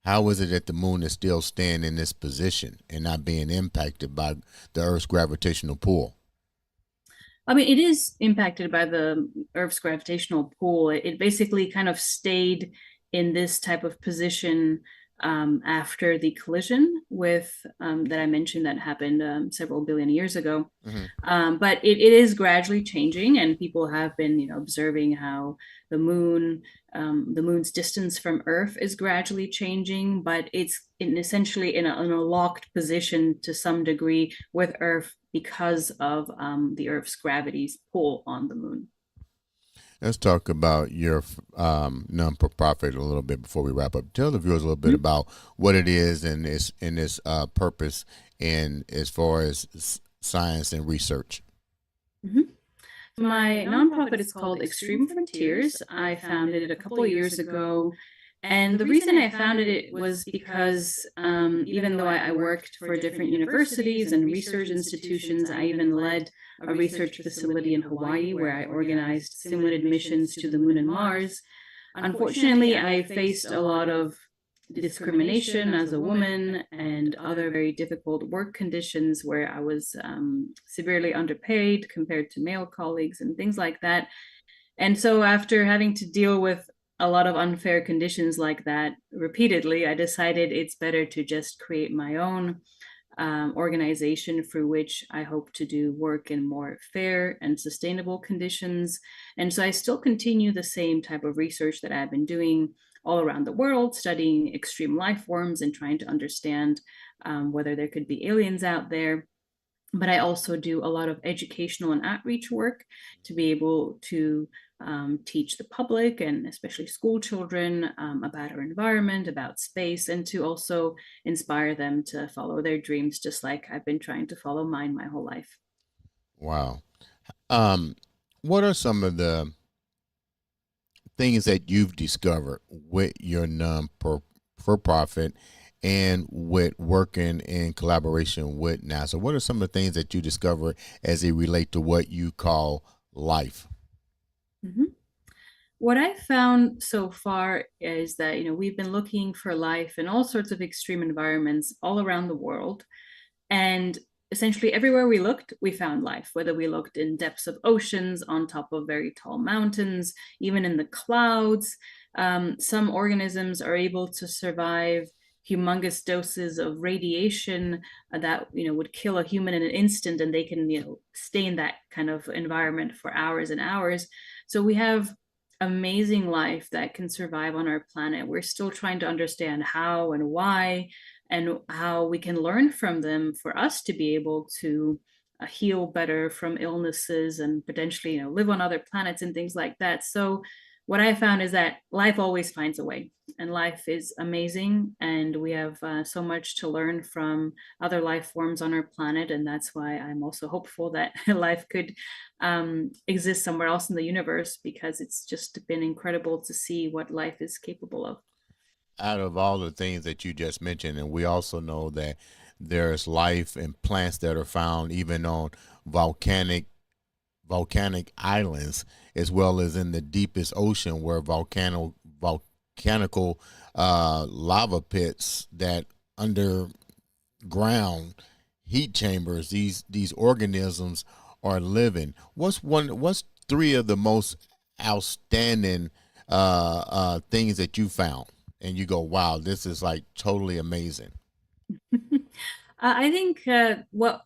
how is it that the moon is still staying in this position and not being impacted by the Earth's gravitational pull? I mean, it is impacted by the Earth's gravitational pull. It basically kind of stayed in this type of position after the collision with that I mentioned that happened several billion years ago. Hmm. But it is gradually changing, and people have been, observing how the moon, the moon's distance from Earth is gradually changing, but it's essentially in a locked position to some degree with Earth because of the Earth's gravity's pull on the moon. Let's talk about your non-for-profit a little bit before we wrap up. Tell the viewers a little bit Mm-hmm. about what it is and its purpose, and as far as science and research. Mm-hmm. My nonprofit is called Extreme Frontiers. I founded it a couple of years ago. And the reason I founded it was because even though I worked for different universities and research institutions, I even led a research facility in Hawaii where I organized simulated missions to the moon and Mars. Unfortunately, I faced a lot of discrimination as a woman and other very difficult work conditions where I was severely underpaid compared to male colleagues and things like that. And so, after having to deal with a lot of unfair conditions like that repeatedly, I decided it's better to just create my own organization through which I hope to do work in more fair and sustainable conditions. And so I still continue the same type of research that I've been doing all around the world, studying extreme life forms and trying to understand whether there could be aliens out there. But I also do a lot of educational and outreach work to be able to teach the public and especially school children about our environment, about space, and to also inspire them to follow their dreams, just like I've been trying to follow mine my whole life. Wow. Um, what are some of the things that you've discovered with your non-for-profit and with working in collaboration with NASA? What are some of the things that you discover as they relate to what you call life? Mm-hmm. What I found so far is that, we've been looking for life in all sorts of extreme environments all around the world. And essentially, everywhere we looked, we found life, whether we looked in depths of oceans, on top of very tall mountains, even in the clouds. Some organisms are able to survive humongous doses of radiation that would kill a human in an instant, and they can stay in that kind of environment for hours and hours. So we have amazing life that can survive on our planet. We're still trying to understand how and why, and how we can learn from them for us to be able to heal better from illnesses and potentially live on other planets and things like that. So what I found is that life always finds a way, and life is amazing, and we have so much to learn from other life forms on our planet. And that's why I'm also hopeful that life could exist somewhere else in the universe, because it's just been incredible to see what life is capable of. Out of all the things that you just mentioned, and we also know that there's life and plants that are found even on volcanic islands, as well as in the deepest ocean, where volcanical lava pits that underground heat chambers, these organisms are living. What's three of the most outstanding things that you found, and you go, wow, this is like totally amazing? I think what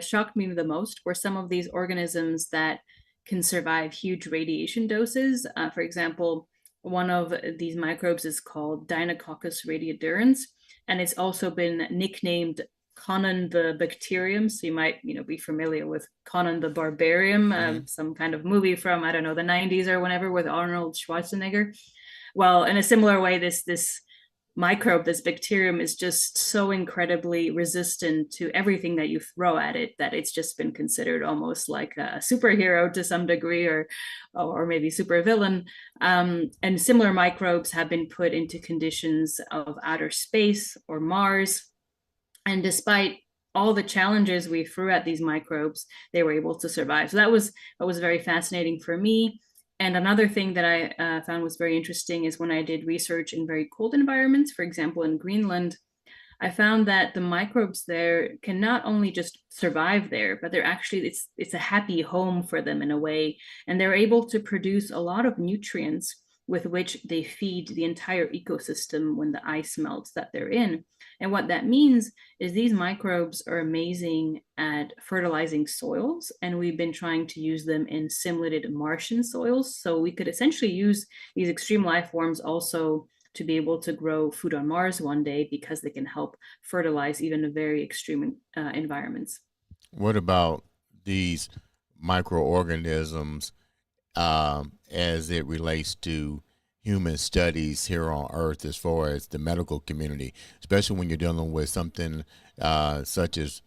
shocked me the most were some of these organisms that can survive huge radiation doses. For example, one of these microbes is called Deinococcus radiodurans, and it's also been nicknamed Conan the Bacterium. So you might, be familiar with Conan the Barbarian, Hmm. some kind of movie from, I don't know, the 90s or whenever, with Arnold Schwarzenegger. Well, in a similar way, this microbe, this bacterium, is just so incredibly resistant to everything that you throw at it that it's just been considered almost like a superhero to some degree, or maybe super villain. And similar microbes have been put into conditions of outer space or Mars, and despite all the challenges we threw at these microbes, they were able to survive. So that was very fascinating for me. And another thing that I found was very interesting is when I did research in very cold environments, for example, in Greenland, I found that the microbes there can not only just survive there, but they're actually it's a happy home for them in a way, and they're able to produce a lot of nutrients with which they feed the entire ecosystem when the ice melts that they're in. And what that means is these microbes are amazing at fertilizing soils, and we've been trying to use them in simulated Martian soils. So we could essentially use these extreme life forms also to be able to grow food on Mars one day because they can help fertilize even very extreme environments. What about these microorganisms as it relates to human studies here on Earth, as far as the medical community, especially when you're dealing with something such as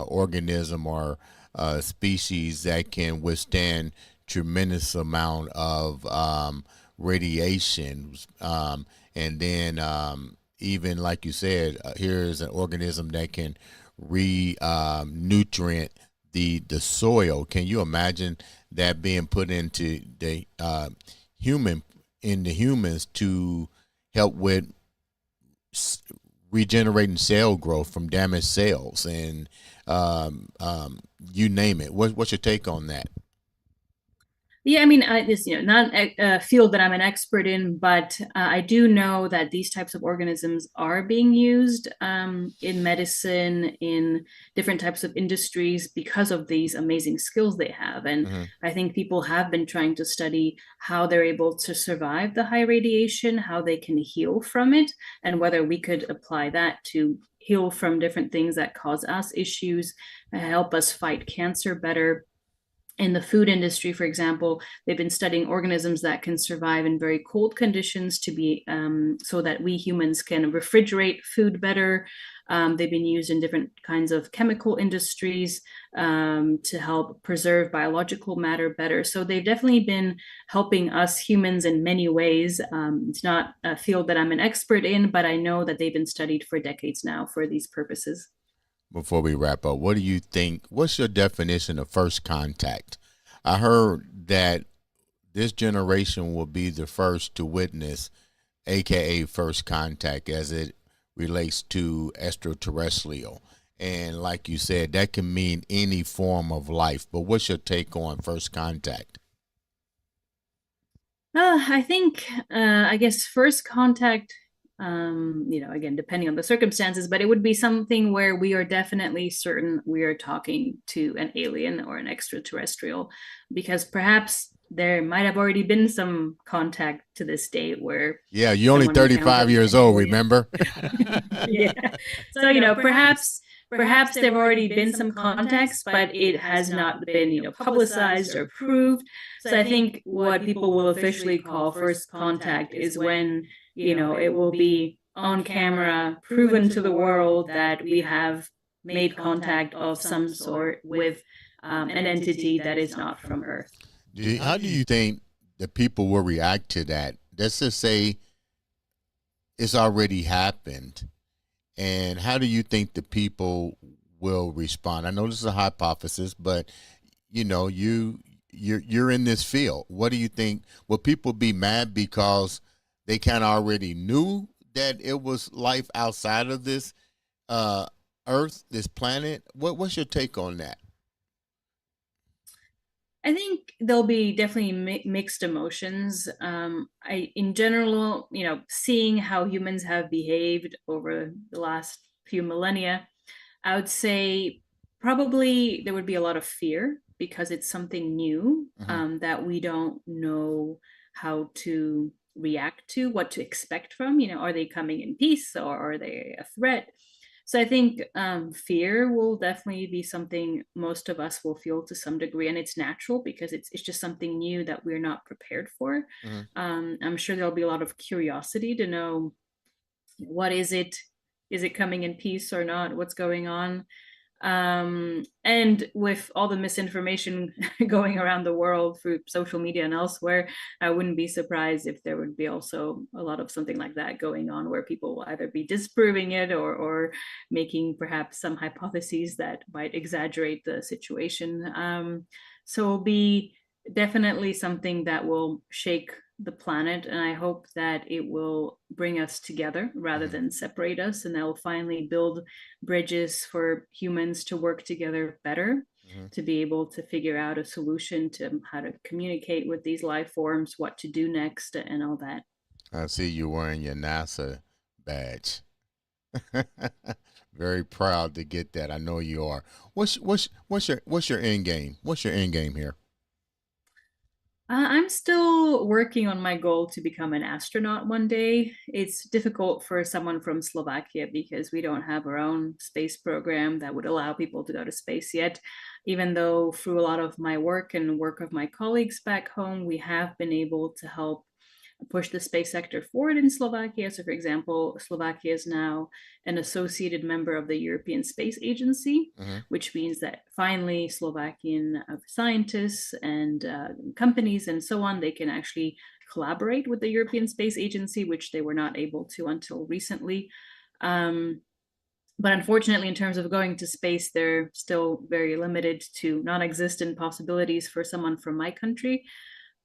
organism or species that can withstand tremendous amount of radiation, and then even like you said, here's an organism that can nutrient the soil. Can you imagine that being put into the human in the humans to help with regenerating cell growth from damaged cells and you name it? What's your take on that? Yeah, I mean, this not a field that I'm an expert in, but I do know that these types of organisms are being used in medicine, in different types of industries because of these amazing skills they have. And Mm-hmm. I think people have been trying to study how they're able to survive the high radiation, how they can heal from it, and whether we could apply that to heal from different things that cause us issues, help us fight cancer better. In the food industry, for example, they've been studying organisms that can survive in very cold conditions to be so that we humans can refrigerate food better. They've been used in different kinds of chemical industries to help preserve biological matter better. So they've definitely been helping us humans in many ways. It's not a field that I'm an expert in, but I know that they've been studied for decades now for these purposes. Before we wrap up, what do you think? What's your definition of first contact? I heard that this generation will be the first to witness, aka first contact, as it relates to extraterrestrial. And like you said, that can mean any form of life. But what's your take on first contact? I think, I guess, first contact, again, depending on the circumstances, but it would be something where we are definitely certain we are talking to an alien or an extraterrestrial, because perhaps there might have already been some contact to this date where Yeah, you're only someone 35 encountered years an old, alien. remember? Yeah. So, perhaps there've already been some contacts, but it has not been, publicized or proved. So I think what people will officially call first contact is when, it will be on camera, proven to the world that we have made contact of some sort with an entity that is not from Earth. How do you think the people will react to that? Let's just say it's already happened. And how do you think the people will respond? I know this is a hypothesis, but you're in this field. What do you think? Will people be mad because they kind of already knew that it was life outside of this uh, Earth, this planet? What's your take on that? I think there'll be definitely mixed emotions. In general, seeing how humans have behaved over the last few millennia, I would say probably there would be a lot of fear because it's something new Mm-hmm. that we don't know how to react to, what to expect from. Are they coming in peace or are they a threat? So I think fear will definitely be something most of us will feel to some degree, and it's natural because it's just something new that we're not prepared for. Mm-hmm. I'm sure there'll be a lot of curiosity to know what is it? Is it coming in peace or not? What's going on? And with all the misinformation going around the world through social media and elsewhere, I wouldn't be surprised if there would be also a lot of something like that going on, where people will either be disproving it, or making perhaps some hypotheses that might exaggerate the situation. So it'll be definitely something that will shake the planet, and I hope that it will bring us together rather Mhm. than separate us, and that will finally build bridges for humans to work together better, Mhm. to be able to figure out a solution to how to communicate with these life forms, what to do next, and all that. I see you wearing your NASA badge. Very proud to get that. I know you are. What's your end game? What's your end game here? I'm still working on my goal to become an astronaut one day. It's difficult for someone from Slovakia because we don't have our own space program that would allow people to go to space yet. Even though through a lot of my work and work of my colleagues back home, we have been able to help push the space sector forward in Slovakia. So, for example, Slovakia is now an associated member of the European Space Agency, Hmm. which means that finally Slovakian scientists and companies and so on, they can actually collaborate with the European Space Agency, which they were not able to until recently. Um, but unfortunately, in terms of going to space, they're still very limited to non-existent possibilities for someone from my country.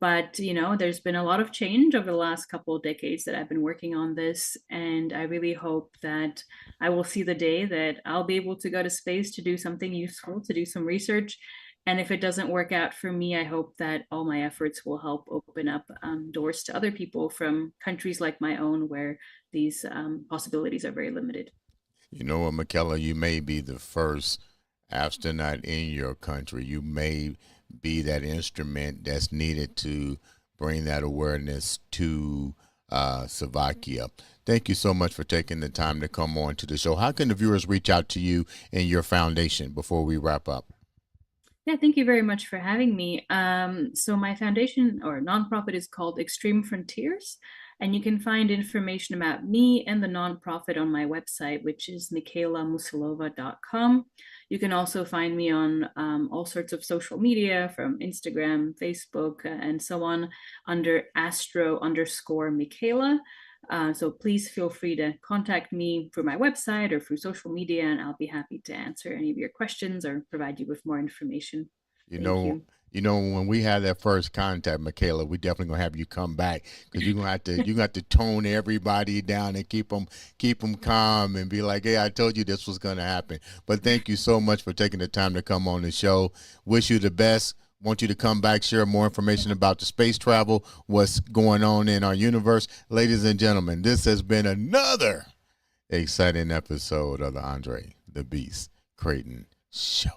But there's been a lot of change over the last couple of decades that I've been working on this, and I really hope that I will see the day that I'll be able to go to space to do something useful, to do some research. And if it doesn't work out for me, I hope that all my efforts will help open up doors to other people from countries like my own, where these possibilities are very limited. You know what, Michaela? You may be the first astronaut in your country. You may be that instrument that's needed to bring that awareness to Slovakia. Thank you so much for taking the time to come on to the show. How can the viewers reach out to you and your foundation before we wrap up? Yeah, thank you very much for having me. So my foundation or nonprofit is called Extreme Frontiers, and you can find information about me and the nonprofit on my website, which is michaelamusilova.com. You can also find me on all sorts of social media, from Instagram, Facebook, and so on, under astro_Michaela. So please feel free to contact me through my website or through social media, and I'll be happy to answer any of your questions or provide you with more information. You Thank know, you. when we have that first contact, Michaela, we definitely gonna have you come back because you're gonna have to tone everybody down and keep them calm and be like, hey, I told you this was gonna happen. But thank you so much for taking the time to come on the show. Wish you the best. Want you to come back, share more information about the space travel, what's going on in our universe. Ladies and gentlemen, this has been another exciting episode of the Andre the Beast Crayton show.